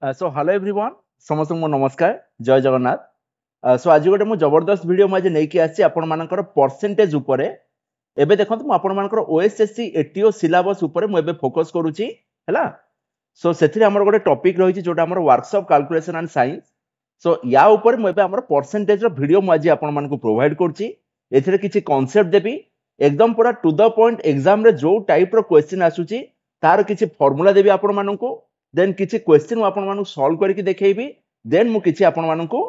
So hello everyone समस्त मो नमस्कार जय जगन्नाथ सो आज गोटे मु जबरदस्त वीडियो मु आज नेकी आसी आपण मानकर परसेंटेज ऊपर एबे देखंतु मु आपण मानकर ओएसएससी एटीओ सिलेबस ऊपर मु एबे फोकस करूची हैला सो सेथिरे हमर गोटे टॉपिक रहिछि जोटा हमर workshop calculation and science so या ऊपर मु एबे हमर परसेंटेज रो वीडियो मु आज आपण मानकु प्रोवाइड करछि एथिरे किछि कांसेप्ट देबी एकदम पूरा टू द पॉइंट एग्जाम रे जो टाइप रो क्वेश्चन आसुची तार किछि फार्मूला देबी आपण मानकु देन किछि क्वेश्चन मु आपण मानकु सॉल्व करके देखैबी देन मु किछि आपण मानकु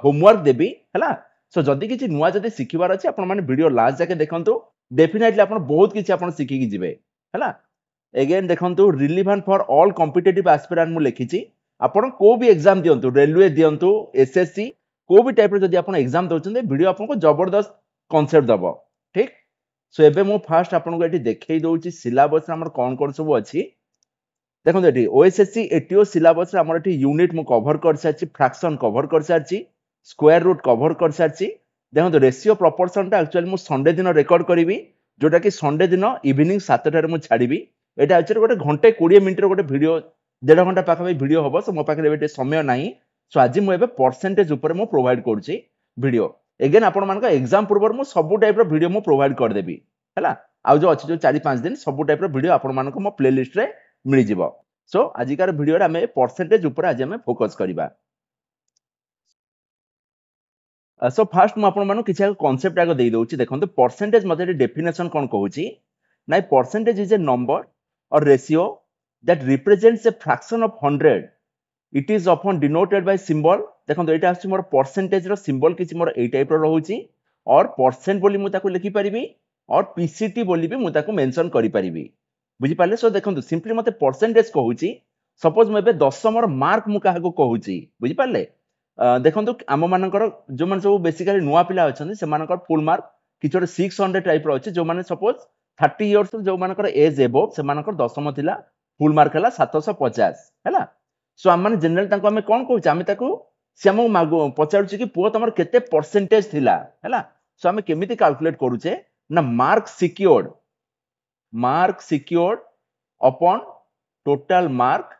होमवर्क देबी हैला सो जदी किछि नुवा जदी सिखिबार अछि आपण माने वीडियो लास्ट जाके देखंतु डेफिनेटली आपण बहुत किछि आपण सिखि कि जिवे हैला अगेन देखंतु relevant for all competitive aspirant मु लिखिछि आपण को भी एग्जाम दियंतु रेलवे दियंतु एसएससी को भी टाइप रे जदी आपण एग्जाम दोचंदे वीडियो आपण को जबरदस्त कांसेप्ट दबो ठीक सो एबे मु फास्ट आपण को एठी देखै दउछि सिलेबस हमर कोन कोन सब अछि देखो ये ओएसएससी एटीओ सिलेबस आमर एटी यूनिट मु कवर कर सारछि फ्रैक्शन कवर कर सारछि स्क्वायर रूट कवर कर सारछि देखो रेशियो प्रोपोर्शन टा एक्चुअली मु संडे दिन रिकॉर्ड करिवि जोटा कि संडे दिन इवनिंग 7 टारे मु छाड़ीबी एटा एक्चुअली गोटे घंटे 20 मिनिट रो गोटे वीडियो 1.5 घंटा पाखा वीडियो हबो सो मो पाखरे एबे समय नाही सो आज मु एबे परसेंटेज ऊपर मु प्रोवाइड करछि वीडियो अगेन आपण मानका एग्जाम पूर्व मु सब टाइप रो वीडियो मु प्रोवाइड कर देबी हैला आ जो अछि जो 4-5 दिन सब टाइप रो वीडियो आपण मानको मो प्लेलिस्ट रे मिल जिवो सो आजिकार वीडियो रे हमें परसेंटेज ऊपर आज हमें फोकस करिबा सो फर्स्ट मु आपण मानु किछि कांसेप्ट आगो देई दउछि देखंतु परसेंटेज मध्ये डेफिनेशन कोन कहूछि नाइ परसेंटेज इज ए नंबर और ratio that represents a fraction of 100 it is often denoted by symbol देखंतु एटा आछि मोर परसेंटेज रो सिंबल किछि मोर ए टाइप रो रहउछि और परसेंट बोली मु ताको लिखि परिबी और पीसीटी बोली भी मु ताको मेंशन करि परिबी बुझी पाले सो देखंतु सिंपली मते परसेंटेज कहूची सपोज मु एबे 10 समर मार्क मु काहाको कहूची बुझी पाले देखंतु आम मानकर जो मन सब बेसिकली नुवा पिला अछन से मानकर फुल मार्क किछोरे 600 टाइप रो अछि जो माने सपोज 30 इयर्स जो मानकर एज एबो से मानकर दशम थिला फुल मार्क हला 750 हैला सो हम माने जनरल ताको हमें कोन कहूची हमें ताको से हम पचारुची कि पुओ तमर केते परसेंटेज थिला हैला सो हमें केमिति कैलकुलेट करूचे ना mark secured upon total mark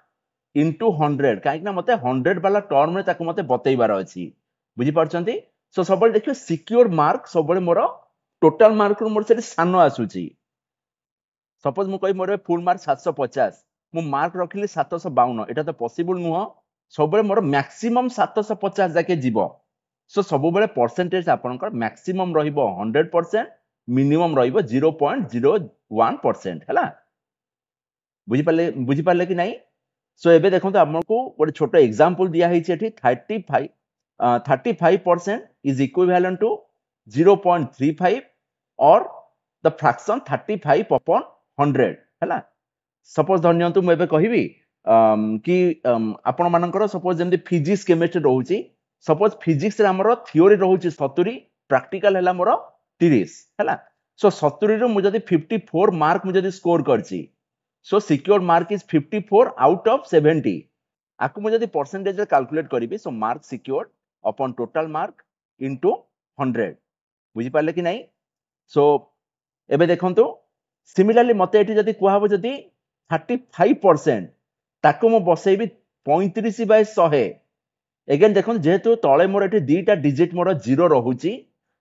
into 100 काहे ना मते 100 वाला टर्म रे ताको मते बतैबार अछि बुझी परछंती सो सबले देखियो सिक्योर मार्क सबले मोर टोटल मार्क रो मोर से सानो आसुची सपोज मु कहि मोर फुल मार्क 750 मु मार्क रखिली 752 एटा तो पॉसिबल नुह सबले मोर मैक्सिमम 750 जाके जीवो सो सब बेले परसेंटेज आपनकर मैक्सिमम रहिबो 100% मिनिमम रहिबो 0.01% हैला बुझी पाले कि नहीं सो एबे देखो तो हमको गोटे छोट एग्जांपल दिया है एठी 35% इज इक्विवेलेंट टू 0.35 और द फ्रैक्शन 35 अपॉन 100 हैला सपोज धन्यंतु मु एबे कहिबी कि आपण मानकर सपोज जेमति फिजिक्स केमिस्ट्री रहउची सपोज फिजिक्स रे हमरो थ्योरी रहउची 70 प्रैक्टिकल हैला मोर 30 हैला सो 70 रो मु जदी 54 मार्क मु जदी स्कोर करची so secured mark is 54 out of 70 आकु मु जदी परसेंटेज रे कैलकुलेट करिवि so mark secured upon total mark into 100 बुझी पाले कि नहीं सो एबे देखंतु सिमिलरली मते एठी जदी कुहाबो जदी 35% ताकु मु बसैबी 35/100 अगेन देखंतु जेहेतु तळे मोर एठी दीटा डिजिट मोर 0 रहउची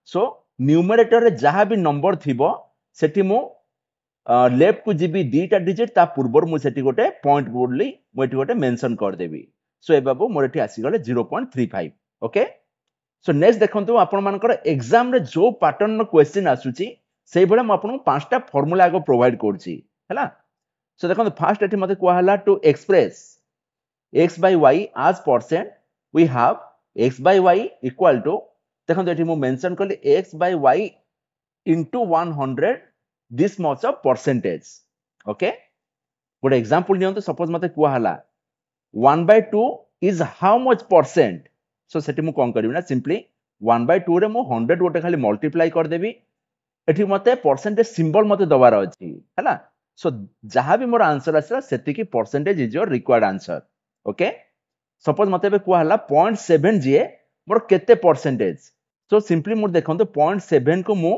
सो न्यूमरेटर रे जहा भी नंबर थिबो सेठी मु लेफ्ट को जीबी दीटा डिजिट ता पूर्वर मु सेठी गोटे पॉइंट बोलली मु एठी गोटे मेंशन कर देबी सो ए बाबू मोर एठी आसी गले 0.35 ओके सो नेक्स्ट देखंतु आपण मानकर एग्जाम रे जो पैटर्न नो क्वेश्चन आसुची सेही भले मु आपन पांचटा फार्मूला आगो प्रोवाइड करची हैला सो देखंतु फर्स्ट एठी मते कोआ हला to express x by y as percent we have x by y equal to देखंतु एठी मु मेंशन करली x by y into 100 this much of percentage okay good example नियंतु सपोज मते कुआ हला 1/2 is how much percent so सेठी मु कोन करबी ना सिंपली 1/2 रे मु 100 गोटे खाली मल्टीप्लाई कर देबी एठी मते परसेंटेज सिंबल मते दबार अछि हैला सो जहां भी मोर आंसर आसला सेति की percentage is your required answer okay suppose मते बे कुआ हला 0.7 जे मोर केते परसेंटेज सो सिंपली मोर देखंतु 0.7 को मु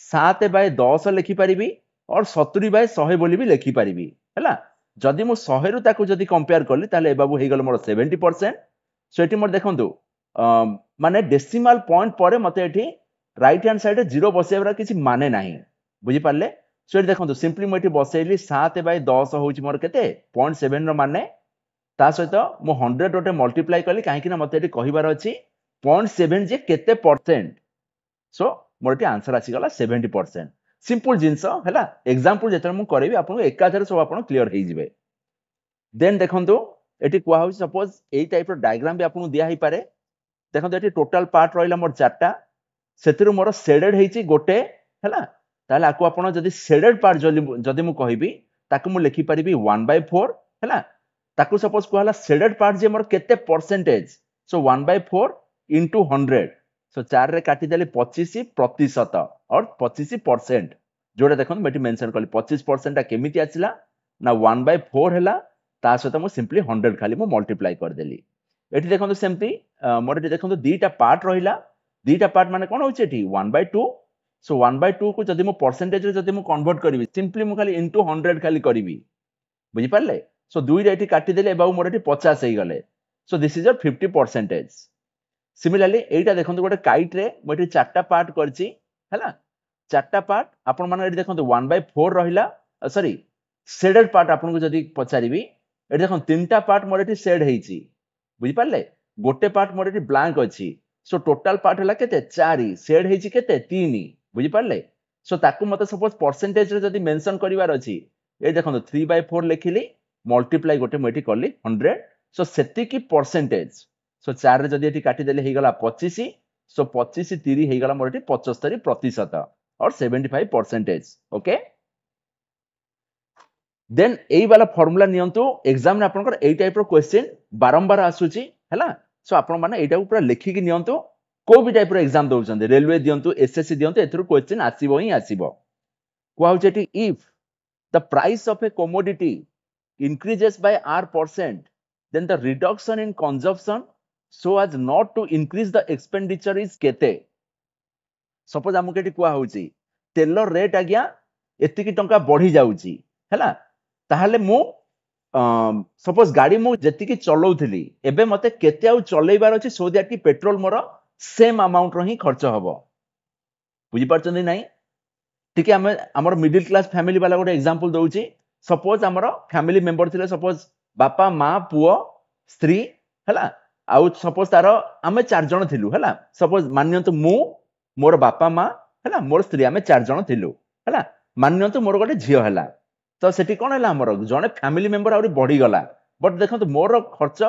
7/10 लिखि परिबी और 70/100 बोली भी लिखि परिबी हैला जदि मु 100 रु ताकू जदि कंपेयर करली ताले ए बाबू हे गल मोर 70%। सो एटी मोर देखंतु माने डेसिमल पॉइंट परे मते एठी राइट हैंड साइड रे 0 बसेबरा किछि माने नाही बुझी पारले। सो एटी देखंतु सिंपली मु एठी बसेइली 7/10 होउची मोर केते 0.7 रो माने ता सहित मु 100 रोटे मल्टीप्लाई कली काहे कि ना मते एठी कहिबार अछि 0.7 जे केते परसेंट। सो मोर एठी आंसर आसी गला 70%। सिंपल जिंस हैला एग्जांपल जेतर मु करेबी आपन एकाधर सब आपन क्लियर हेइ जिवे। देन देखंतु एठी कुआ होउची सपोज एई टाइप रो डायग्राम भी आपन दिया हेइ पारे। देखंतु एठी टोटल पार्ट रहिला मोर 4टा सेतिरु मोर शेडेड हेइची गोटे हैला ताले आकु आपन जदि शेडेड पार्ट जदि मु कहिबी ताकु मु लिखि परिबी 1/4 हैला ताकु सपोज कहला शेडेड पार्ट जे मोर केते परसेंटेज। सो 1/4 into 100 सो 4 रे काटी देले 25% और 25% जोडे देखन बेटी मेंशन करली 25% ता केमिति आसिला ना 1/4 हैला ता सहित मु सिंपली 100 खाली मु मल्टीप्लाई कर देली। एठी देखन सेमती मोर एठी देखन दीटा पार्ट रहिला दीटा पार्ट माने कोन होची एठी 1/2। सो 1/2 को जदि मु परसेंटेज रे जदि मु कन्वर्ट करबी सिंपली मु खाली इनटू 100 खाली करबी बुझी पारले। सो दुई रे एठी काटी देले एबाउ मोर एठी 50 हेइ गले। सो दिस इज योर 50%। सिमिलरली एटा देखंतु गोटे काइट रे मु एठी 4टा पार्ट करची हैला 4टा पार्ट आपन माने एठी देखंतु 1/4 रहिला सॉरी शेडेड पार्ट आपन को जदी पचारिबी एठी देखन 3टा पार्ट मोर एठी शेड हेइची बुझी पारले गोटे पार्ट मोर एठी ब्लैंक अछि। सो टोटल पार्ट हला केते 4 शेड हेइची केते 3 बुझी पारले। सो ताकू मते सपोज परसेंटेज रे जदी मेंशन करिवार अछि ए देखंतु 3/4 लिखिली मल्टीप्लाई गोटे मु एठी करली 100। सो सेति की परसेंटेज सो 4 रे जदी एठी काटी देले हे गला 25। सो 25 30 हे गला मोर एठी 75% और 75%। ओके देन एई वाला फार्मूला नियंतु एग्जाम रे आपनकर एई टाइप रो क्वेश्चन बारंबार आसुची हैला। सो आपन माने एटा ऊपर लिखि कि नियंतु को भी टाइप रो एग्जाम दोउचंदे रेलवे दियंतु एसएससी दियंतु एथरो क्वेश्चन आसीबो ही आसीबो। को होचे एठी if the price of A commodity increases by r% then the reduction in consumption so as not to increase the expenditure is केते। सपोज हमु केटी कुआ होउची तेल रेट आज्ञा एति की टंका बढ़ी जाउची हैला ताहाले मु सपोज गाड़ी मु जेति की चलौथिली एबे मते केते आउ चलैबार अछि सो दैट की पेट्रोल मोर सेम अमाउंट रो ही खर्च हबो बुझी पारछन नै। ठीक है हमर मिडिल क्लास फैमिली वाला गोटे एग्जांपल दउची सपोज हमर फैमिली मेंबर थिले सपोज बापा मां पुओ स्त्री हैला आउ सपोज तारो आमे 4 जण थिलु हैला सपोज मान्यंतु मु मोर बापा मां हैला मोर स्त्री आमे 4 जण थिलु हैला मान्यंतु मोर गोटे झियो हैला तो सेठी कोन हैला हमर जणे फैमिली मेंबर आउरी बढ़ी गला बट देखंतु मोर खर्च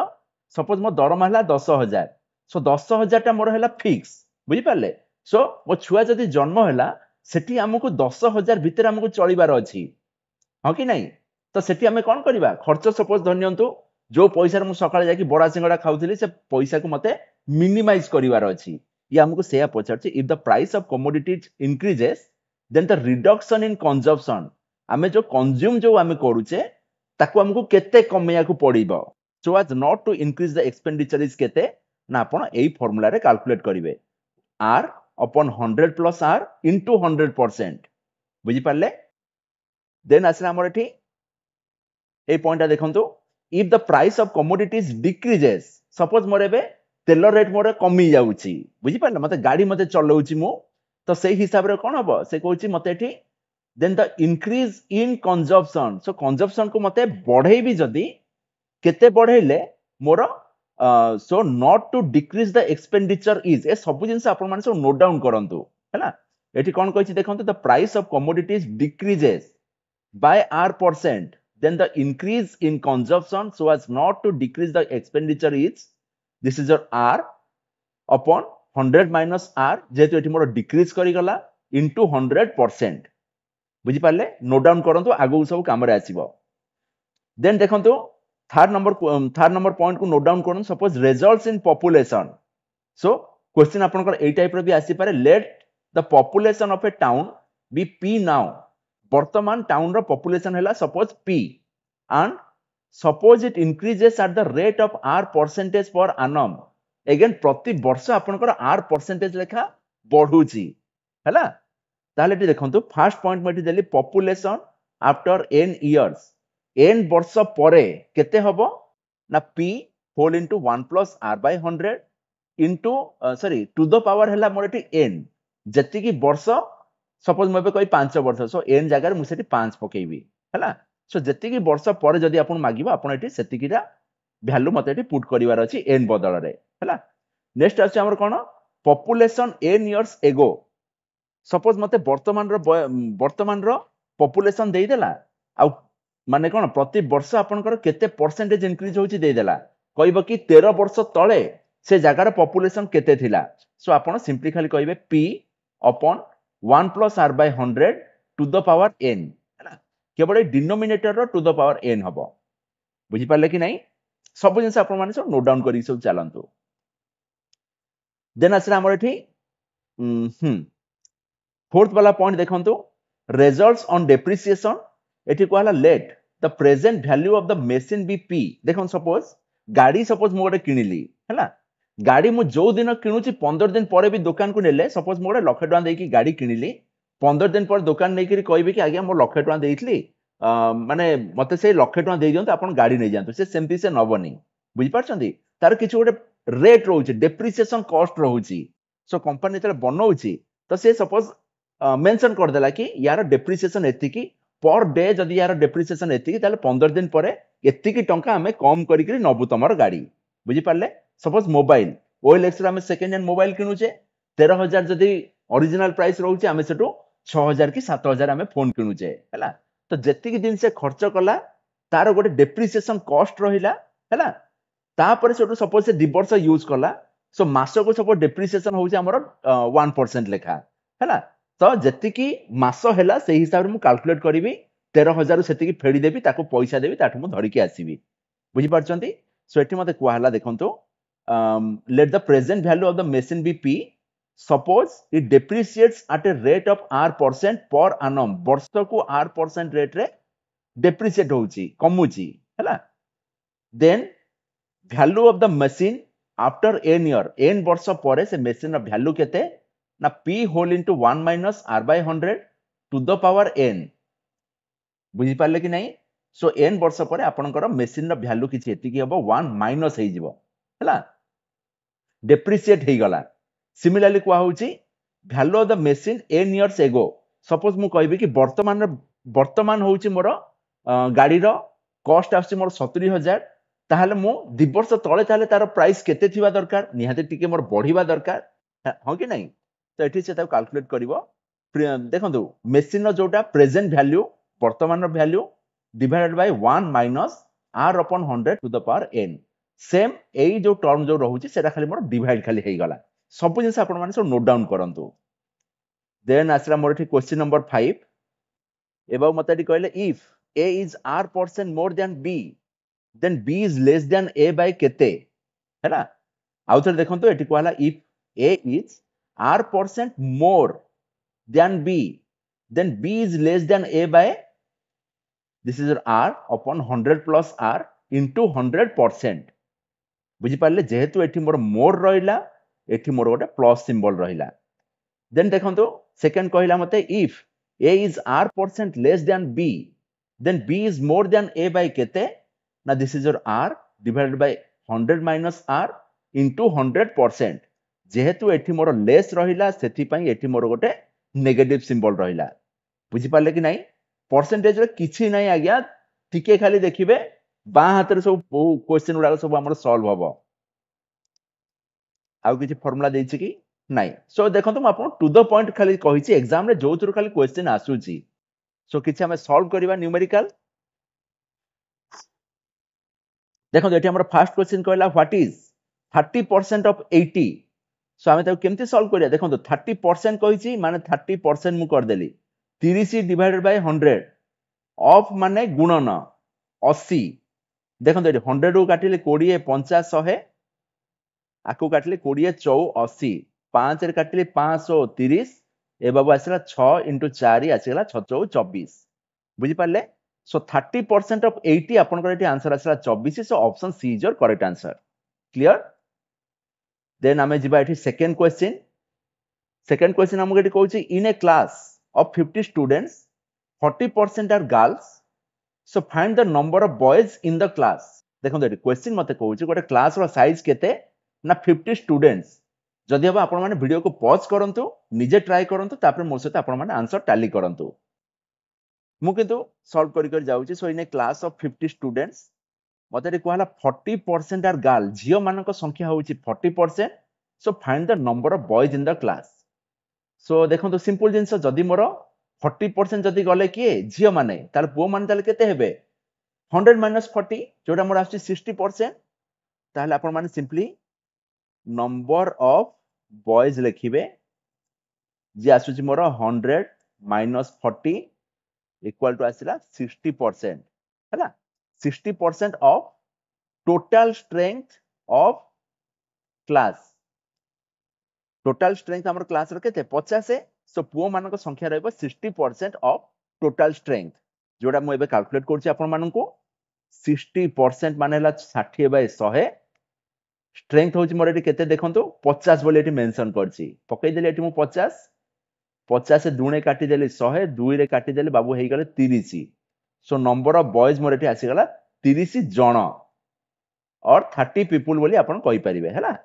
सपोज मो दरमा हैला 10000। सो 10000 टा मोर हैला फिक्स बुझी पारले। सो मो छुआ जदी जन्म हैला सेठी हमकु 10000 भीतर हमकु चलिबार अछि हां कि नहीं तो सेठी हमें कोन करबा खर्च सपोज धन्यंतु जो पैसा मु सकाळे जाकी बड़ा सिंगड़ा खाउथिली से पैसा को मते मिनिमाइज करिवार अछि ये हमकु सेया पचारछि if the price of commodities increases then the reduction in consumption हमें जो कंज्यूम जो हमें करूचे ताको हमकु केते कमैया को पड़िबो so as not to increase the expenditure is केते ना आपण एई फार्मूला रे कैलकुलेट करिवे r upon 100 plus r into 100% बुझी पारले। देन आसला हमर एठी ए पॉइंट देखंतु if the price of commodities decreases suppose मोर एबे तेल रेट मोर कमी जाउची बुझी पारले मते गाड़ी मते चलौची मु तो सेही हिसाब रे कोन हबो से कहूची मते एठी then the increase in consumption so consumption को मते बढ़ेई भी जदी केते बढ़ेइले मोर so not to decrease the expenditure is ए सब जिंस आपण माने सब नोट डाउन करंतु हैला एठी कोन कहिछि देखंतु the price of commodities decreases by r% then the increase in consumption so as not to decrease the expenditure is this is your r upon 100 minus r जेतु एठी मोर डिक्रीज करी गला into 100% बुझी Parle note down करंतु आगु सब काम रे आसीबो। देन देखंतु थर्ड नंबर पॉइंट को नोट डाउन करन suppose results in population so question आपनकर ए टाइप रे भी आसी पारे let the population of a town be p now वर्तमान टाउन रो पॉपुलेशन हैला suppose p and suppose it increases at the rate of r% per annum again प्रति वर्ष आपनकर r% लेखा बढ़ुची हैला ताले एटी देखंतु फर्स्ट पॉइंट मटी देली population after n years n वर्ष परे केते हबो ना p whole into 1 plus r by 100 into sorry to the power हैला मोर एटी n जति की वर्ष सपोज मैं कहि 5 वर्ष सो n जगह मु सेठी 5 पकेबी हैला सो जति की वर्ष परे जदी आपण मागिबो आपण एटी सेति कीरा वैल्यू मते एटी पुट करिवार अछि n बदल रे हैला नेक्स्ट अछि हमर कोन population n years ago suppose मते वर्तमान रो पॉपुलेशन देई देला आ माने कोन प्रति वर्ष आपनकर केते परसेंटेज इंक्रीज होची देई देला कहबो कि 13 वर्ष तळे से जगार पॉपुलेशन केते थिला सो आपण सिंपली खाली कहबे p upon 1 plus r by 100 to the power n हैला केवल डिनोमिनेटर रो टू द पावर n हबो बुझी पाले कि नहीं सब जिंस आपण माने सब नोट डाउन करी सब चलंतु देन असरा हमर एठी फोर्थ वाला पॉइंट देखंतु रिजल्ट्स ऑन डेप्रिसिएशन एठी कहला let the present value of the machine be p देखन सपोज गाड़ी सपोज मो गोटे किनिली हैला गाड़ी मु जो दिन किनुची 15 दिन परे भी दुकान को नेले सपोज मो गोटे लाख टका देकी गाड़ी किनिली 15 दिन पर दुकान नै करी कहबे कि आज्ञा मो लाख टका देइतली माने मते से लाख टका देइ दियंत आपण गाड़ी नै जानतु से सेमती से नबनी बुझी पारछंती तार किछ गोटे रेट रहउची डेप्रिसिएशन कॉस्ट रहउची सो कंपनी तले बनउची तो से सपोज मेंशन कर देला कि यार डेप्रिसिएशन एतिकी पर डे जदी यार डेप्रिसिएशन एतिकी ताले 15 दिन परे एतिकी टंका हमें कम करी करी नबु तमर गाड़ी बुझी पारले सपोज मोबाइल OLX रे हमें सेकंड हैंड मोबाइल किनुचे 13000 जदी ओरिजिनल प्राइस रहउचे हमें सेटू 6000 की 7000 हमें फोन किनुचे हैला तो जेतिकी दिन से खर्च कला तार गोटे डेप्रिसिएशन कॉस्ट रहिला हैला तापर सेटू सपोज से 2 वर्ष यूज कला सो मासो को सपोज डेप्रिसिएशन होउचे हमर 1% लेखा हैला तो जेतिकी मास हैला से हिसाब रे मु कैलकुलेट करिवि 13000 सेतिकी फेडी देबी ताको पैसा देबी ताठु मु धरि के आसीबी बुझी पारछंती सो एठी मते कुआहला देखंतो let the present value of the machine be p suppose it depreciates at a rate of r% per annum वर्ष को r% रेट रे depreciate होउची कमुची हैला then value of the machine after n year n वर्ष परे से machine रा value केते ना p whole into 1 minus r by 100 to the power n बुझी पाले कि नहीं सो n वर्ष परे आपनकर machine रा value किछि एति कि हबो 1 minus हे जिवो हैला डेप्रिसिएट हे गला सिमिलरली को होउची value of the machine n years ago suppose मु कहबी कि वर्तमान होउची मोर गाड़ी रो कॉस्ट आसी मोर 70000 ताहले मु 2 वर्ष तळे ताहले तार प्राइस केते थिबा दरकार निहाते टिके मोर बढ़िबा दरकार हो कि नहीं तो एठी से ता कैलकुलेट करिवो देखंतु मशीन रो जोटा प्रेजेंट वैल्यू वर्तमान रो value divided by 1 minus r upon 100 to the power n same एई जो टर्म जो रहउची सेटा खाली मोर डिवाइड खाली हे गला सब जिंस आपण माने सब नोट डाउन करंतु देन आसरा मोर एठी क्वेश्चन नंबर 5 एबा मते कहले if a is r% more than b then b is less than a by केते हैला आउथर देखंतु एठी कहला if a is r% more than b then b is less than a by this is r upon 100 plus r into 100% बुझी पाले जेहेतु एठी मोर मोर रहिला एठी मोर गोटे प्लस सिंबल रहिला देन देखंतु सेकंड कहिला मते if a is r% less than b then b is more than a by केते ना this is your r divided by 100 minus r into 100% जेहेतु एठी मोर लेस रहिला सेथि पई एठी मोर गोटे नेगेटिव सिंबल रहिला बुझी पाले कि नहीं परसेंटेज रे किछि नहीं आज्ञा टिके खाली देखिबे बा हाथ रे सब क्वेश्चन उडा सब हमर सॉल्व हबो आउ किछि फार्मूला देछि कि नहीं सो देखंतु म आपन टू द पॉइंट खाली कहिछि एग्जाम रे जो थ्रू खाली क्वेश्चन आसुछि सो किछि हमें सॉल्व करिवा न्यूमेरिकल देखंतु एठी हमर फर्स्ट क्वेश्चन कहला व्हाट इज 30% ऑफ 80 सो हमें ताको केमति सॉल्व करिया देखंतु 30% कहिछि माने 30% मु कर देली 30 डिवाइडेड बाय 100 ऑफ माने गुणन 80 देखंतु एठी 100 को काटिले 20 50 100 आकु काटिले 20 84 5 रे काटिले 530 ए बाबू आसला 6 into 4 आसीला 6 24 बुझी पाले सो 30% ऑफ 80 आपन को एठी आंसर आसला 24 so option C is your correct answer clear then हमें जिबा एठी सेकंड क्वेश्चन हमके एठी कहूची in a class of 50 students 40% are girls so find the number of boys in the class देखो ये क्वेश्चन मते कहूची गोटे क्लास रो साइज केते ना 50 स्टूडेंट्स जदि अब आपण माने वीडियो को पॉज करंतु निजे ट्राई करंतु तापर मोर सहित आपण माने आंसर टैली करंतु मु किंतु सॉल्व करि करि जाउची सो इन ए क्लास ऑफ 50 स्टूडेंट्स मते रे कहला 40% आर गर्ल झियो मानक संख्या होउची 40% सो find the number of boys in the class so देखो तो सिंपल जिंस जदि मोर 40% जदि गले किए झियो माने तार पुओ माने ताले केते हेबे 100 माइनस 40 जोटा मोर आछि 60% ताहले आपण माने सिंपली नंबर ऑफ बॉयज लिखिबे जे आसुची मोर 100 माइनस 40 इक्वल टू आसिला 60% हैला 60% of total strength of class total strength हमर क्लास रो केते 50 सो पुओ मानक संख्या रहबो 60% ऑफ टोटल स्ट्रेंथ जोटा मु एबे कैलकुलेट करछि आपण माननको 60% माने हला 60 बाय 100 स्ट्रेंथ होची मोर एटी केते देखंतु 50 बोली एटी मेंशन करछि पकई देले एटी मु 50 50 से दुणे काटी देले 100 2 रे काटी देले बाबू हेई गले 30 so number of boys more eighty आसी गला 30 जण और 30 पीपल बोली आपण कहि परिबे हैला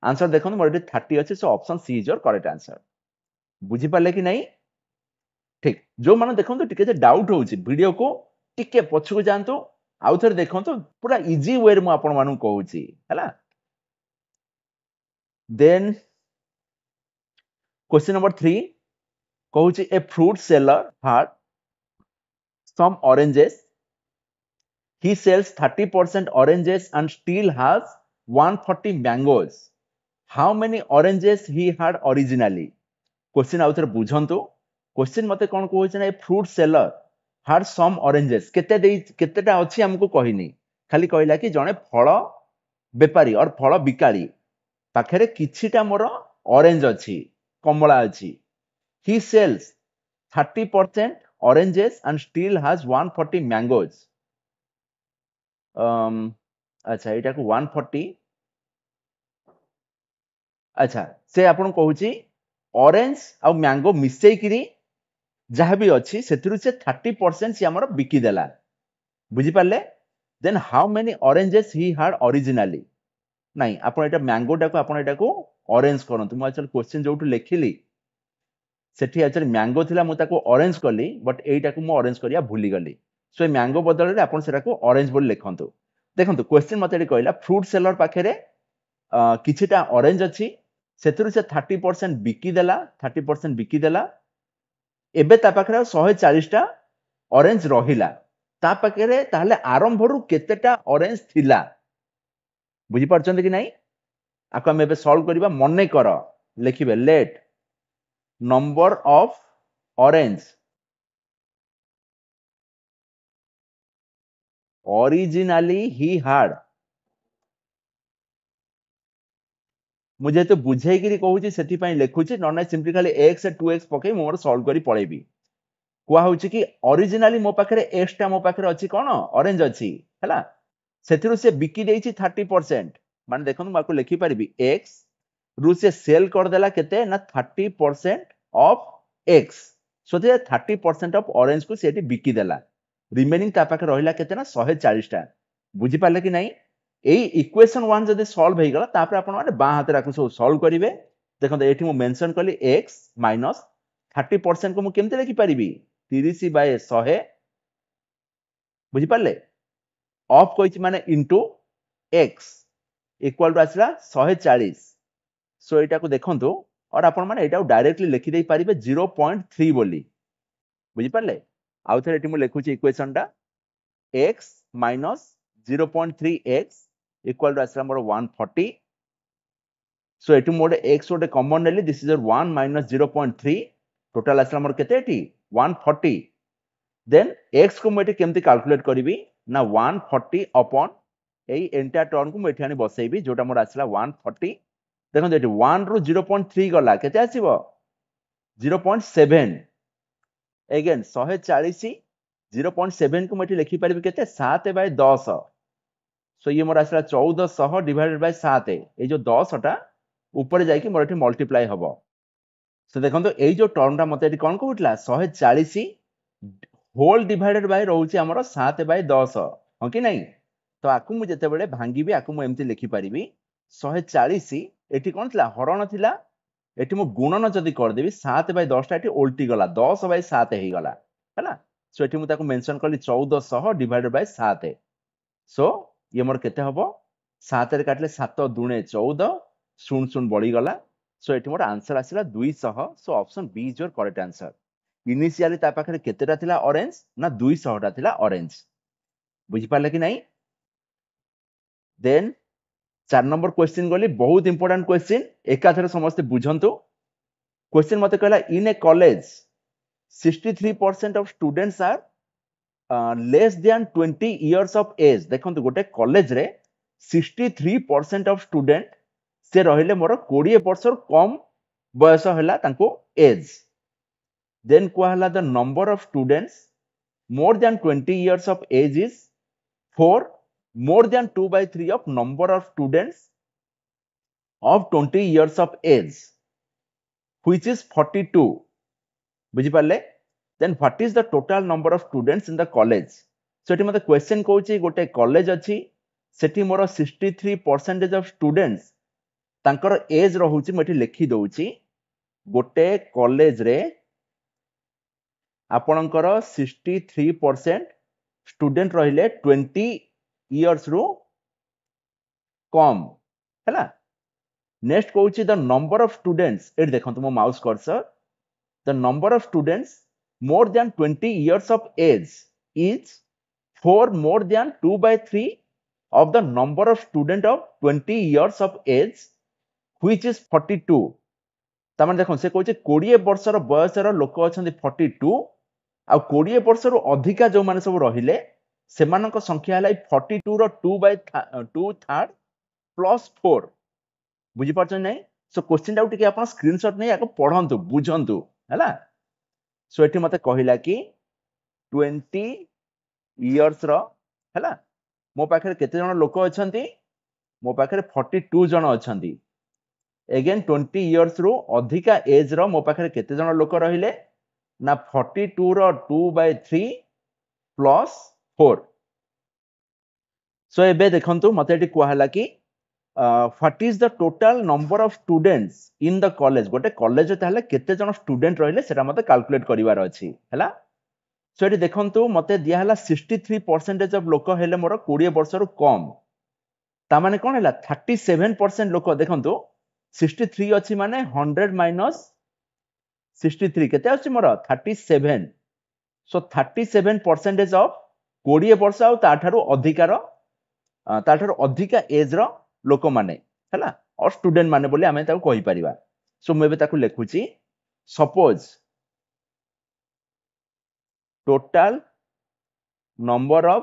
आंसर देखंतु मोर एटी 30 अछि so option C is your correct answer बुझी पाले कि नहीं ठीक जो माने देखंतु टिके जे डाउट होउची वीडियो को टिके पछकु जानतु आउ थरे देखंतु पूरा इजी वे रे मु आपण मानु कहूची हैला देन क्वेश्चन नंबर 3 कहूची a fruit seller had some oranges he sells 30% oranges and still has 140 mangoes how many oranges he had originally question आउ थरे बुझंतु क्वेश्चन मते कोन कहूची ना ए fruit seller had some oranges केतेटा अछि हमको कहिनी खाली कहला कि जणे फळ बेपारी और फळ बिकाली पाखरे किछिटा मोर ऑरेंज अछि कमला अछि he sells 30% oranges and still has 140 mangoes अच्छा एटा को 140 अच्छा से आपण कहूची ऑरेंज आ मैंगो मिसई किरी जहाँ भी अच्छी सेथिरु से 30% से हमर बिकी देला बुझी पाले then how many oranges he had originally नहीं आपण एटा मैंगो टा को आपण एटा को ऑरेंज करंतु म एक्चुअली क्वेश्चन जोटु लिखिली सेठी एक्चुअली मैंगो थिला मु ताको ऑरेंज करली बट एटा को मु ऑरेंज करिया भूली गली सो ए मैंगो बदल रे आपण सेटा को ऑरेंज बोल लिखंतु देखंतु क्वेश्चन मते एटी कहला फ्रूट सेलर पाखरे किछिटा ऑरेंज अछि सेथिरु से 30% बिकी देला 30% बिकी देला एबे ता पाखरे 140 टा ऑरेंज रहिला ता पाखरे ताहले आरंभ रु केतेटा ऑरेंज थिला बुझी परचंद कि नहीं आको हम एबे सॉल्व करिबा मने कर लिखिबे let number of orange originally he had मुझे तो बुझाई करी कहूची सेठी पई लिखुची न सिंपली खाली x 2x पके मोर सॉल्व करी पळेबी कुआ होची कि ओरिजिनली मो पाखरे x टा मो पाखरे अछि कोन ऑरेंज अछि हैला सेथिरु से बिकी देइची 30% माने देखन माको लिखि परिबी x रु से सेल कर देला केते ना 30% of x so they 30% of orange को सेठी बिकी देला रिमेनिंग ता पाखे रहिला केते ना 140 टा बुझी पाले कि नहीं एई इक्वेशन 1 जदि सॉल्व हे गला तापर आपण माने बा हाथ राखु सब सॉल्व करिवे देखो एठी मु मेंशन करली x माइनस 30% को मु केमते लिखि परिबी 30 बाय 100 बुझी पाले ऑफ कहिछि माने इनटू x इक्वल टू आसला 140 सो एटा को देखंतु और आपण माने एटा डायरेक्टली लिखि देई परिबे 0.3 बोली बुझी पाले आउ थरे एठी मु लिखुछि इक्वेशन टा x minus 0.3x equal to आसला मोर 140 सो एठी मोडे x ओटे कॉमन नेली दिस इज 1 माइनस 0.3 टोटल आसला मोर केते एठी 140 देन x को मु एठी केमति कैलकुलेट करिवि ना 140 अपॉन एई एंटायर टर्म को मु एठी आनी बसैबी जोटा मोर आसला 140 देखो एठी 1 रो 0.3 गला केते आसीबो 0.7 अगेन 140 0.7 को मु एठी लिखि परिबि केते 7 बाय 10 सो ये मोर आसला 1400 डिवाइडेड बाय 7 ए जो 10 टा ऊपर जाई कि मोर एठी मल्टीप्लाई हबो सो देखंतो एई जो टर्म टा मते एठी कोन कहउतला 140 होल डिवाइडेड बाय रोचे हमर 7/10 हां कि नहीं तो आकु मु जते बेले भांगीबी आकु मु एमती लिखि परिबी 140 एठी कोन थिला हरण थिला एठी मु गुणन जदी कर देबी 7/10 टा एठी उल्टी गला 10/7 हेई गला हैला सो एठी मु ताकु मेंशन करली 1400 डिवाइडेड बाय 7 सो ये मोर केते हबो 7 रे काटले 7 दुणे 14 सुन सुन बढी गला सो एठी मोर आंसर आसिला 200 so option B is your correct answer initially ता पाखरे केतेटा थिला ऑरेंज ना 200 टा थिला ऑरेंज बुझी पाले कि नहीं देन 4 नंबर क्वेश्चन गली बहुत इंपोर्टेंट क्वेश्चन एकाथरे समस्त बुझंतु क्वेश्चन मते कहला in a college 63% of students are less than 20 years of age देखंतु गोटे कॉलेज रे 63% ऑफ स्टूडेंट से रहिले मोर 20 वर्ष कम बयस होला तांको एज देन को हला the number of students more than 20 years of age is 4 more than 2/3 of number of students of 20 years of age which is 42 बुझी पाले then what is the total number of students in the college so eighty मते question कहूची गोटे college अछि सेठी मोर 63% of students तांकर as रहूची मटी लिखि दउची गोटे college रे आपणकर 63% स्टूडेंट रहिले 20 इयर्स रु कम हैला नेक्स्ट कहूची the number of students at देखंतु मो mouse cursor the number of students more than 20 years of age is 4 more than 2/3 of the number of student of 20 years of age which is 42 तामान देखो से कहूची 20 वर्षर बयसर लोक अछंती 42 आ 20 वर्षर अधिका जो माने सब रहिले सेमानक संख्या हलाई 42 रो 2/2 थर्ड प्लस 4 बुझी पाछन नै सो क्वेश्चन डाउट के आपण स्क्रीनशॉट नै आको पढंतु बुझंतु हैला सो एठी मते कहिला कि 20 इयर्स रो हैला मो पाखरे केते जण लोक अछंती मो पाखरे 42 जण अछंती अगेन 20 इयर्स रो अधिका एज रो मो पाखरे केते जण लोक रहिले ना 42 रो 2/3 प्लस 4 सो एबे देखंतु मते एटी कहला कि what is the total number of students in the college गोटे कॉलेज ताले केते जण स्टूडेंट रहिले सेटा मते कैलकुलेट करिवार अछि हैला सो एटी देखंतु मते दिया हला 63% ऑफ लोक हेले मोर 20 वर्ष रु कम ता माने कोन हला 37% लोक देखंतु 63 अछि माने 100 माइनस 63 केते अछि मोर 37 सो 37% ऑफ 20 वर्ष आ ताठारु अधिका एज रो लोक माने हैला और स्टूडेंट माने बोली हमें ताको कहि परिबा सो मैं बे ताको लिखुची suppose total number of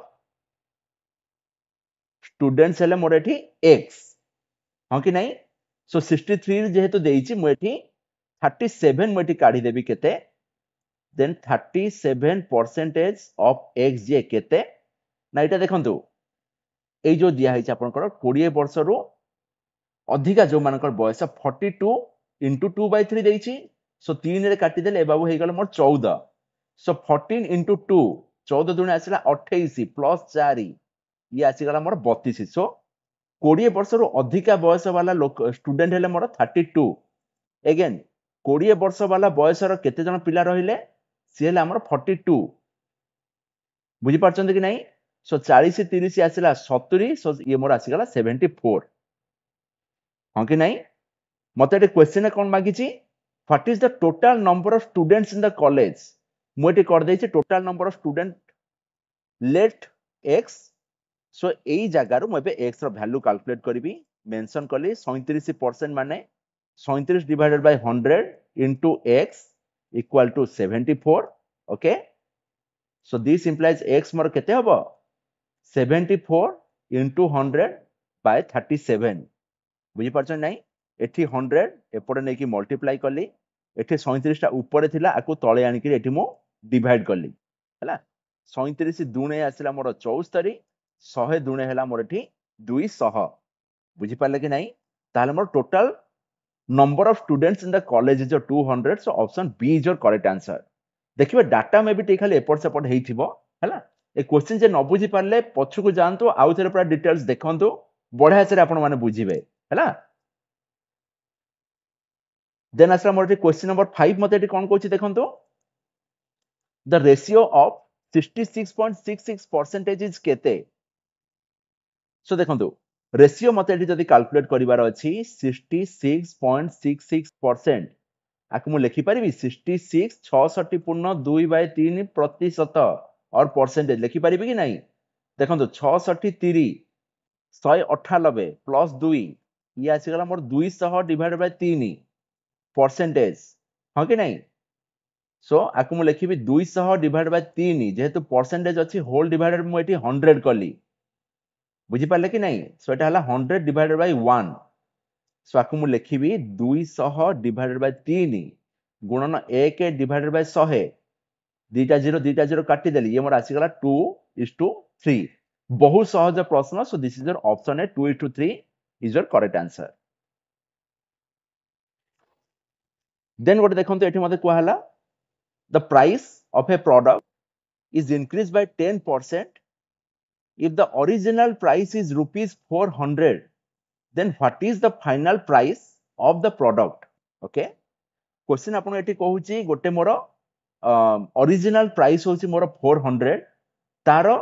students हेले मोर एठी x हां कि नहीं सो 63 जेहेतु देइची मु एठी 37 मु एठी काढी देबी केते देन 37% ऑफ x जे केते ना इटा देखंतु ए जो दिया है आपनकर 20 वर्ष रु अधिका जो मानकर बयस 42 into 2/3 देइची सो 3 रे काटी देले ए बाबू हे गले मोर 14 सो 14 into 2 14 दुने आसिला 28 प्लस 4 ये आसी गला मोर 32 सो 20 वर्ष रु अधिका बयस वाला लोक स्टूडेंट हेले मोर 32 अगेन 20 वर्ष वाला बयस रो केते जण पिला रहिले सी हेले हमर 42 बुझी पारछन कि नहीं सो 40 30 आसिला 70 सो ये मोर आसी गला 74 हां कि नहीं मते ए क्वेश्चन कोन मागिची what is the total number of students in the college मोटे कर देछि total number of student let x so एई जगह रु मबे x रो वैल्यू कैलकुलेट करबी मेंशन करली 37% माने 37 divided by 100 into x equal to 74 okay so this implies x मोर केते हबो 74 into 100 by 37 बुझी पारछन नै एठी 100 एपडे नै कि मल्टीप्लाई करली एठी 37 टा ऊपर थिला आकु तळे आनी कि एठी मो डिवाइड करली हैला 37 दुणे आसिला मोर 74 100 दुणे हैला मोर एठी 200 बुझी पाले कि नै ताले मोर total number of students in the college is 200 so option B is your correct answer देखिए डाटा में भी खाली एपट सेपट हेइथिबो हैला ए क्वेश्चन जे न बुझी पारले पछकु जानतो आउ थरे पूरा डिटेल्स देखंतो बढ़िया से आपण माने बुझिबे हैला देन आसला मोर क्वेश्चन नंबर 5 मते एटी कोन कहूची देखंतो द रेशियो ऑफ 66.66% इज केते सो देखंतो रेशियो मते एटी जदी कैलकुलेट करिवार अछि 66.66% आकु मु लिखि परिबी 66 66.2/3 प्रतिशत और परसेंटेज लिखि परिबी कि नहीं देखंतो 66 30 198 प्लस 2 ये आसीगला मोर 200 डिवाइड बाय 3 परसेंटेज हाँ कि नहीं सो आकु मु लिखिबी 200 डिवाइड बाय 3 जेहेतु परसेंटेज अछि होल डिवाइडेड मु एटी 100 कली बुझी पाले कि नहीं सो एटा हला 100 डिवाइडेड बाय 1 सो आकु मु लिखिबी 200 डिवाइडेड बाय 3 गुणन 1 डिवाइडेड बाय 100 दीटा जीरो काटी देली ये मोर आसीगला 2:3 बहुत सहज प्रश्न so this is your option A 2:3 is your correct answer then गोटे देखंतो एठी मते कुआ हला the price of a product is increased by 10% if the original price is rupees 400 then what is the final price of the product okay question आपन एठी कहूची गोटे मोर original price होची मोर 400 तारो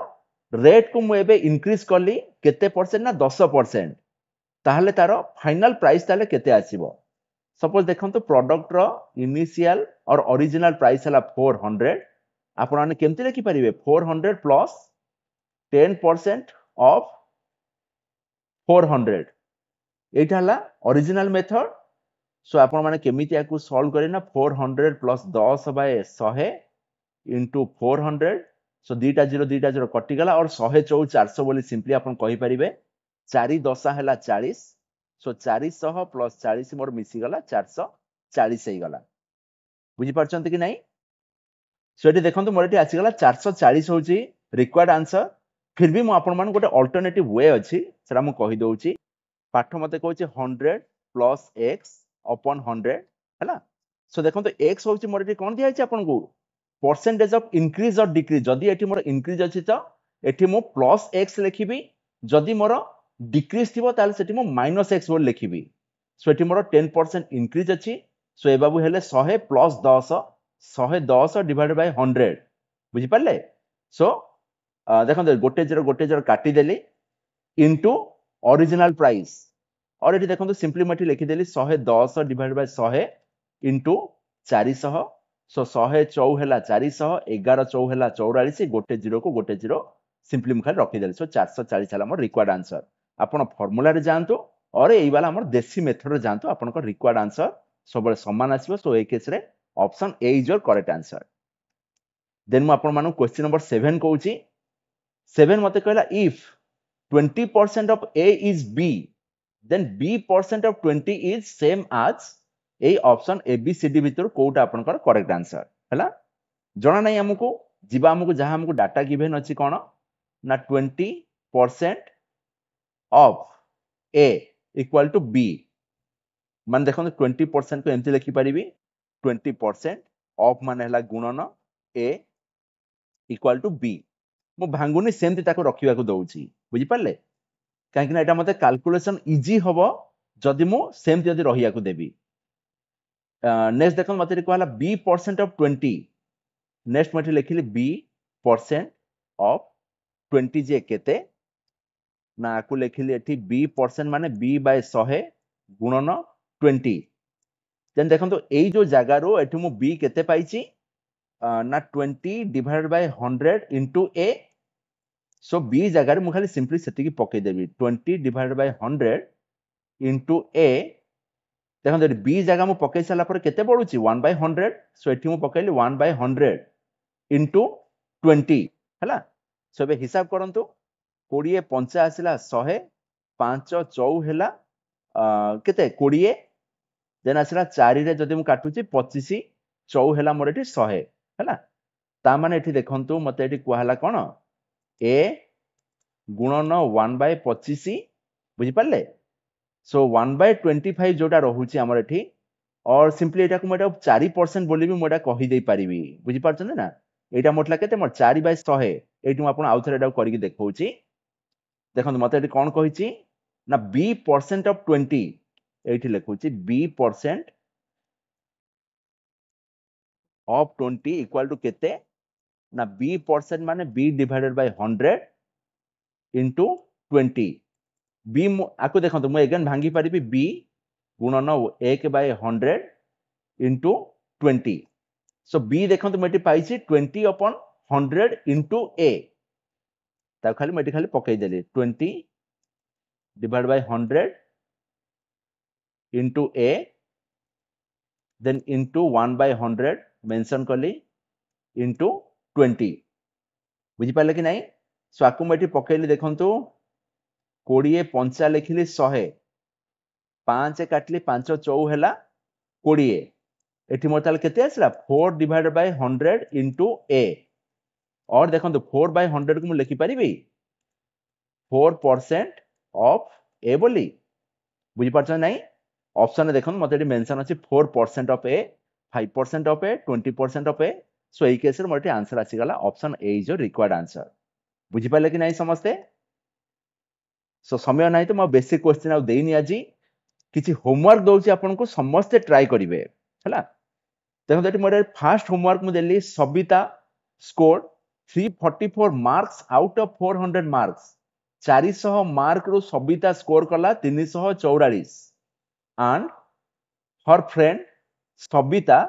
रेट को मु एबे इंक्रीज करली केते परसेंट ना 10% ताहले तारो फाइनल प्राइस ताहले केते आसीबो सपोज देखंतो प्रोडक्ट रो इनिशियल और ओरिजिनल प्राइस हला 400 आपण माने केमति लिखि परिबे 400 प्लस 10% ऑफ 400 एटा हला ओरिजिनल मेथड सो आपण माने केमिति याकू सॉल्व करे ना 400 प्लस 10 बाय 100 इनटू 400 सो दीटा जीरो कटि गला और 100 चौ 400 बोली सिंपली आपण कहि परिबे 4 10 हला 40 सो 400 प्लस 40 मोर मिसी गला 440 हे गला बुझी परचंत कि नहीं सो एटी देखंतु मोर एटी आसी गला 440 होची रिक्वायर्ड आंसर फिर भी मु आपण मान गोटे अल्टरनेटिव वे अछि सेरा मु कहि दोउची पाठ मते कहूची 100 प्लस x अपॉन 100 हैला सो देखंतु x होची मोर एटी कोन दिया छि आपण को परसेंटेज ऑफ इंक्रीज और डिक्रीज जदी एटी मोर इंक्रीज अछि त एटी मु प्लस x लिखिबी जदी मोर डिक्रीज थिबो ताले सेटी मु माइनस x बोल लिखिबी सो एटी मोर 10% इंक्रीज अछि सो ए बाबू हेले 100 प्लस 10 110 डिवाइडेड बाय 100 बुझी पाले सो देखो गोटे जीरो काटी देली इनटू ओरिजिनल प्राइस और एटी देखो सिंपली मटी लिखि देली 110 डिवाइडेड बाय 100 इनटू 400 सो 100 चौ हैला 400 11 चौ हैला 44 गोटे जीरो सिंपली मु खाली रखि देली सो 440 हैला मोर रिक्वायर्ड आंसर आपण फार्मूला रे जानतो और एई वाला हमर देसी मेथड रे जानतो आपण को रिक्वायर्ड आंसर सबले समान आसीबो सो ए केस रे option A is your correct answer then मु आपण मानु क्वेश्चन नंबर 7 कहूची 7 मते कहला if 20% of a is b then b% of 20 is same as ए option A B C D भीतर कोटा आपण कर करेक्ट आंसर हला जणा नै हमकु जिबा हमकु जहां हमकु डाटा गिवन अछि कोन ना 20% of a equal to b मान देखो 20% को एमती लिखि परिबी 20% ऑफ मान हला गुणन a equal to b मु भांगुनी सेमती ताको रखिबा को दउची बुझी पाले काहे कि एटा मते कैलकुलेशन इजी हबो जदी मु सेमती जदी रहिया को देबी नेक्स्ट देखो मते कहला b% of 20 नेक्स्ट मते लिखिली b% of 20 जे केते ना आकु लिखिली एठी b% माने b by 100 गुणन 20 देन देखंतु एई जो जागा रो एठी मु b केते पाइची ना 20 divided by 100 into a so b जागा रे मु खाली सिंपली सेति की पके देबी 20 डिवाइडेड बाय 100 into a देखंतु b जागा मु पके सला पर केते पडुची 1 by 100 सो एठी मु पकेली 1 by 100 into 20 हला सो बे हिसाब करंतु 20 5 आसिला 100 5 चौ हैला केते 20 देन आसिला 4 रे जदी मु काटुची 25 चौ हैला मोर एठी 100 हैला ता माने एठी देखंतु मते एठी कुहाला कोन a गुणन 1 by 25 बुझी पाले सो 1 by 25 जोटा रहुची हमर एठी और सिंपली एटा को मोटा 4% बोली भी मोटा कहि देई परिबी बुझी पारछन ना एटा मोटला केते मोर 4/100 एटु आपण आउथरे एटा करिक देखौची देखंतु मते एटी कोन कहिची ना b% ऑफ 20 एठी लेखुची b% ऑफ 20 इक्वल टू केते ना b% माने b divided by 100 into 20 b आको देखंतु म अगेन भांगी परिबी b गुणन 1/100 इनटू 20 सो b देखंतु म एटी पाइची 20 upon 100 इनटू a ता खाली म एटी खाली पकई देली 20 divided by 100 into a then into 1/100 mention कली into 20 बुझी पाले कि नहीं सो आकु म एटी पकईली देखंतु 20 पंचा लिखिली 100 5 काटली 5 चौ हैला 20 एठी मोर ताल केते आसला 4 divided by 100 into a और देखंतु 4/100 को म लिखि परिबी 4% of a बोली बुझी पारछ नहीं ऑप्शन में देखो मते मेंशन अछि 4% of A 5% of A 20% of A so AE case रे मोटे आंसर आसी गला option A is your required answer बुझी पाले कि नहीं समझते सो समय नहीं तो म बेसिक क्वेश्चन आ देइनी आजी किछि होमवर्क दोछि आपन को समस्त ट्राई करिवे हला देखो एटी मोरे फर्स्ट होमवर्क मु देली Sabita score 344 marks out of 400 marks 400 mark रो सबिता स्कोर कला 344 and her friend सबिता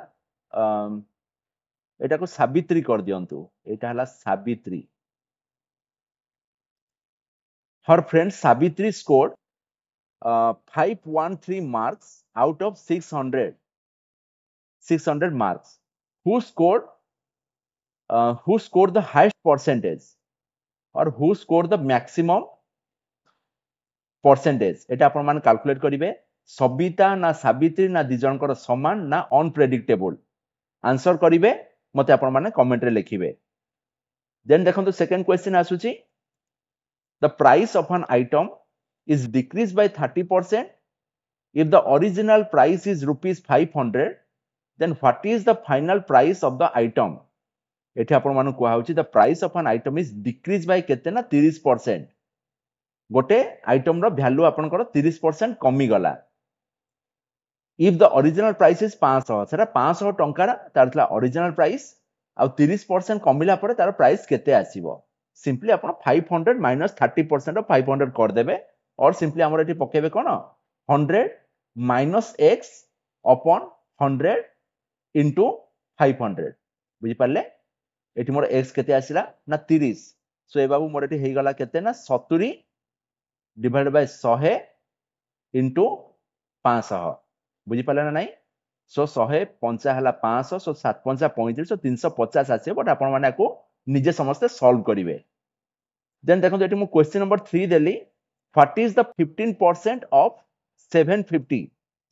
एटा को सावित्री कर दियंतु एटा हला Savitri her friend Savitri scored 513 marks out of 600 marks who scored the highest percentage or who scored the maximum percentage एटा आपण मान calculate करिवे सबिता ना सावित्री ना दी जनकर समान ना अनप्रेडिक्टेबल आंसर करिवे मते आपण माने कमेंट रे लिखिबे देन देखंतु सेकंड क्वेश्चन आसुची the price of an item is decrease by 30% if the original price is rupees 500 then what is the final price of the item एठी आपण मानु कोहा होची the price of an item is decrease by केते ना 30% गोटे item रो value आपनकर 30% कमी गला if the original price is 500 सेटा 500 टंका तार थला ओरिजिनल प्राइस आ 30% कमिला परे तार प्राइस केते आसीबो सिंपली आपण 500 माइनस 30% ऑफ 500 कर देबे और सिंपली हमर एठी पकेबे कोन 100 माइनस x अपॉन 100 इनटू 500 बुझी पाले एठी मोर x केते आसीला ना 30 सो ए बाबू मोर एठी हेई गला केते ना 70 डिवाइडेड बाय 100 इनटू 500 बुझी पाले ना नहीं सो 100 पंचा हला 500 सो 7 पंचा 35 सो 350 आसे बट आपण माने को निजे समस्त सॉल्व करिवे देन देखो एटी मु question number 3 Delhi what is the 15% of 750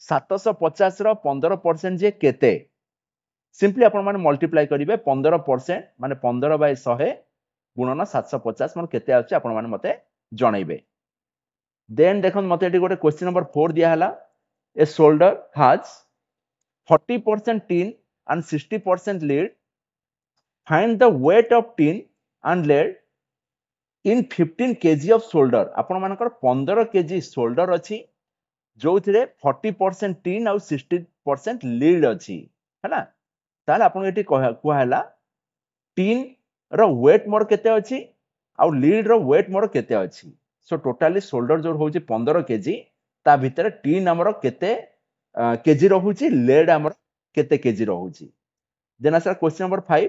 750 रो 15% जे केते सिंपली आपण माने मल्टीप्लाई करिवे 15% माने 15 बाय 100 गुणन 750 मन केते आछे आपण माने मते जणाइबे देन देखो मते एटी गोटे क्वेश्चन नंबर 4 दिया हला a solder has 40% tin and 60% lead find the weight of tin and lead in 15 kg of solder आपण मानकर 15 kg solder अछि जोथिरे 40% tin और 60% lead अछि हैना ताले आपण एटी कोहा हला tin रो weight मोर केते अछि और lead रो weight मोर केते अछि सो टोटली solder जो होची 15 kg ता भितर टीन हमरो केते केजी रहूची लेड हमरो केते केजी रहूची देन आसर question number 5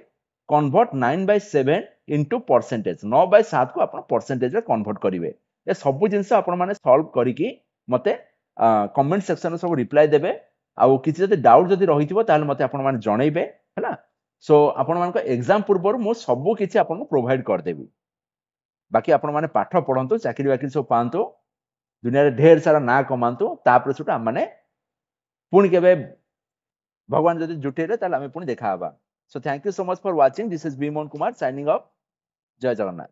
convert 9/7 into percentage 9/7 को आपण परसेंटेज रे कन्वर्ट करिवे ए सब जिंस आपण माने सॉल्व करिकि मते कमेंट सेक्शन रे सब रिप्लाई देबे आ किछि जदि डाउट जदि रहिथिबो ताले मते आपण माने जणैबे हैला सो आपण मान को एग्जाम पूर्व मु सब किछि आपण को प्रोवाइड कर देबी बाकी आपण माने पाठ पढंतु चाकरी बाकरी सब पांतु दुनिया रे ढेर सारा ना कमांतु तापर सुटा माने पुणी केबे भगवान जदि जुटेले ताले हमें पुणी देखा हबा so thank you so much for watching this is बीमोहन Kumar signing off जय जगन्नाथ।